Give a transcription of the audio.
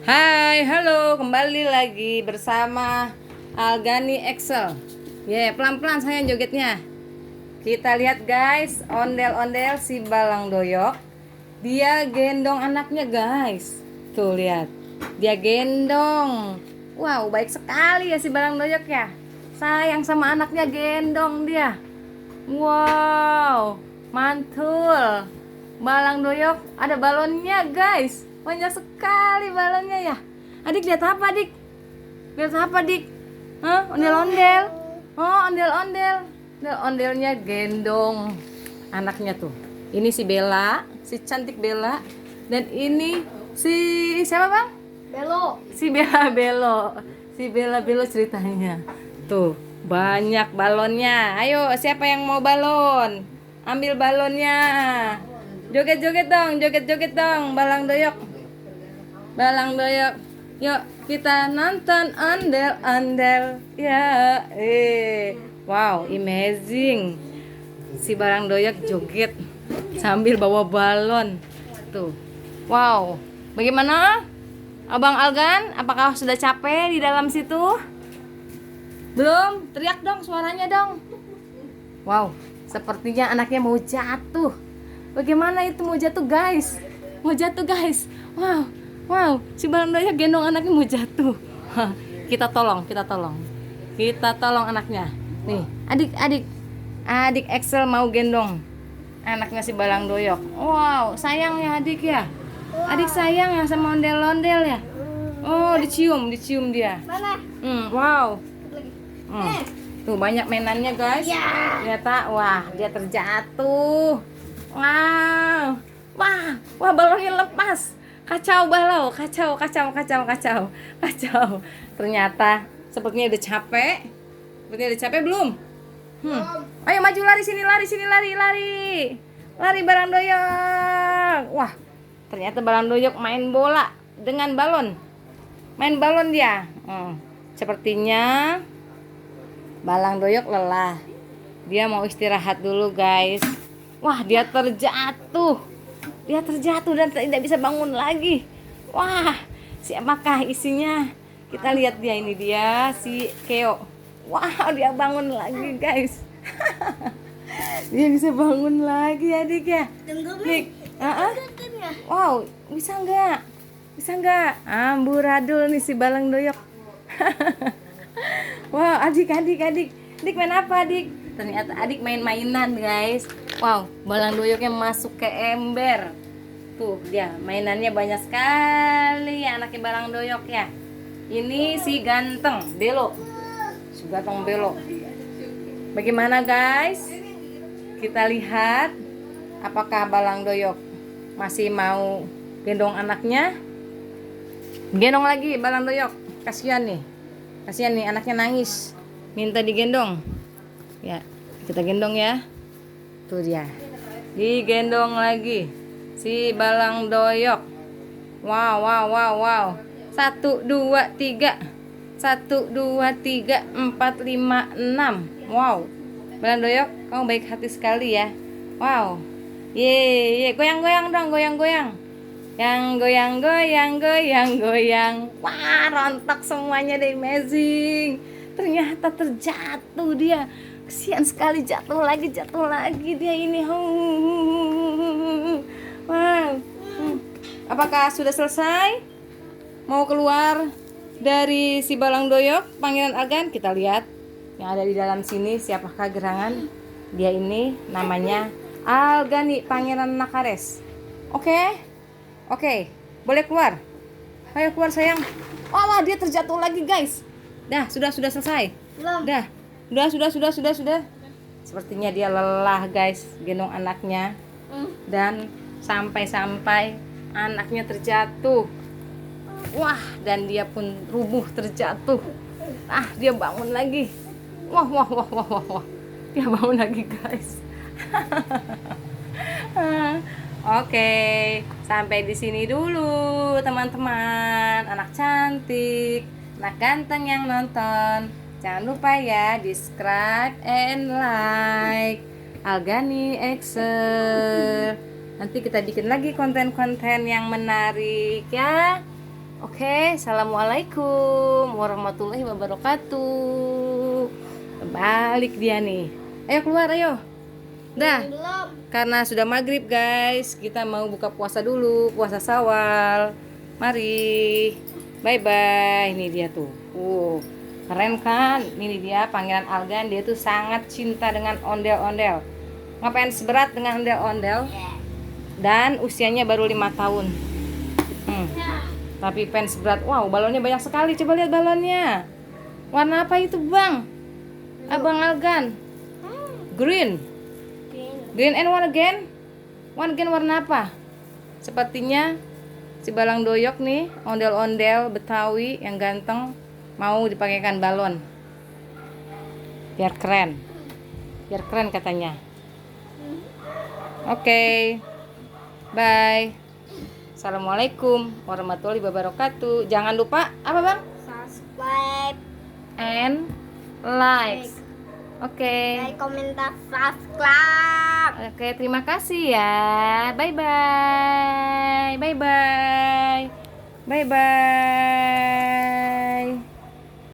Hai, halo, kembali lagi bersama Algani Excel. Pelan-pelan saya jogetnya. Kita lihat guys, ondel-ondel si Balang Doyok. Dia gendong anaknya guys. Tuh lihat, dia gendong. Wow, baik sekali ya si Balang Doyok ya. Sayang sama anaknya, gendong dia. Wow, mantul. Balang Doyok ada balonnya guys. Banyak sekali balonnya ya. Adik lihat apa adik? Lihat apa adik? Hah? Ondel-ondel. Oh, ondel-ondel. Ondel-ondelnya gendong anaknya tuh. Ini si Bella, si cantik Bella. Dan ini si siapa bang? Belo. Si Bella Belo. Si Bella Belo ceritanya. Tuh, banyak balonnya. Ayo, siapa yang mau balon? Ambil balonnya. Joget-joget dong, joget-joget dong, Balang Doyok. Balang Doyok. Yuk, kita nonton ondel-ondel. Ya, wow, amazing. Si Balang Doyok joget sambil bawa balon. Tuh. Wow. Bagaimana? Abang Algan, apakah sudah capek di dalam situ? Belum? Teriak dong suaranya dong. Wow, sepertinya anaknya mau jatuh. Bagaimana itu mau jatuh guys? Mau jatuh guys. Wow, wow, si Balang Doyok gendong anaknya mau jatuh. Kita tolong, kita tolong. Kita tolong anaknya. Nih, adik Excel mau gendong anaknya si Balang Doyok. Wow, sayang ya adik ya. Adik sayang ya sama ondel-ondel ya. Oh, dicium dia. Mana? Wow. Lagi. Tuh banyak mainannya guys. Ya. Ternyata wah dia terjatuh. Wow. Wah balonnya lepas. Kacau balau, kacau. Ternyata sepertinya udah capek. Sepertinya udah capek belum? Ayo maju lari sini. Lari Balang Doyok. Wah, ternyata Balang Doyok main bola dengan balon. Main balon dia. Sepertinya Balang Doyok lelah. Dia mau istirahat dulu, guys. Wah, dia terjatuh. Dan tidak bisa bangun lagi. Wah, siapakah isinya? Kita lihat dia, ini dia si Keo. Wah, dia bangun lagi, guys. Dia bisa bangun lagi, adik ya. Nih, wow, bisa nggak? Amburadul nih si Balang Doyok. Wow, adik main apa adik? Ternyata adik main mainan guys. Wow, Balang Doyoknya masuk ke ember. Tuh dia, mainannya banyak sekali anaknya Balang Doyok ya. Ini si ganteng Belo. Si ganteng Belo. Bagaimana guys? Kita lihat apakah Balang Doyok masih mau gendong anaknya? Gendong lagi Balang Doyok. Kasihan nih anaknya nangis, minta digendong. Ya, kita gendong ya. Tuh dia, digendong lagi si Balang Doyok. Wow. 1, 2, 3 1, 2, 3 4, 5, 6. Wow, Balang Doyok, kamu baik hati sekali ya. Wow, ye, goyang-goyang dong, goyang-goyang. Yang goyang. Wah, rontok semuanya deh, amazing. Ternyata terjatuh dia. Kesian sekali, jatuh lagi dia ini. Wow. Apakah sudah selesai? Mau keluar dari si Balang Doyok, Pangeran Algan? Kita lihat yang ada di dalam sini siapakah gerangan. Dia ini namanya Algani Pangeran Nakares. Oke, boleh keluar. Ayo keluar sayang. Wah, dia terjatuh lagi guys. Dah, sudah selesai. Belum. Dah, sudah. Sepertinya dia lelah guys, gendong anaknya. Dan sampai anaknya terjatuh. Wah, dan dia pun rubuh terjatuh. Dia bangun lagi. Wah. Dia bangun lagi guys. Oke, sampai di sini dulu teman-teman. Anak cantik, anak ganteng yang nonton. Jangan lupa ya di subscribe and like Algani Excel. Nanti kita bikin lagi konten-konten yang menarik ya. Oke, assalamualaikum warahmatullahi wabarakatuh. Balik dia nih. Ayo keluar, ayo. Dah. Belum. Karena sudah maghrib guys, kita mau buka puasa dulu, puasa Syawal. Mari. Bye bye. Ini dia tuh. Keren kan? Ini dia Pangeran Algan. Dia tuh sangat cinta dengan ondel-ondel. Ngapain seberat dengan ondel-ondel? Dan usianya baru 5 tahun. Tapi fans berat. Wow, balonnya banyak sekali. Coba lihat balonnya. Warna apa itu, Bang? Abang Algan. Green. Green and one again. One again warna apa? Sepertinya si Balang Doyok nih, ondel-ondel Betawi yang ganteng mau dipakaikan balon. Biar keren. Biar keren katanya. Oke. Bye. Assalamualaikum warahmatullahi wabarakatuh. Jangan lupa apa, Bang? Subscribe, And like. Oke. like, komentar, subscribe. Oke, terima kasih ya. Bye bye. Bye bye. Bye bye.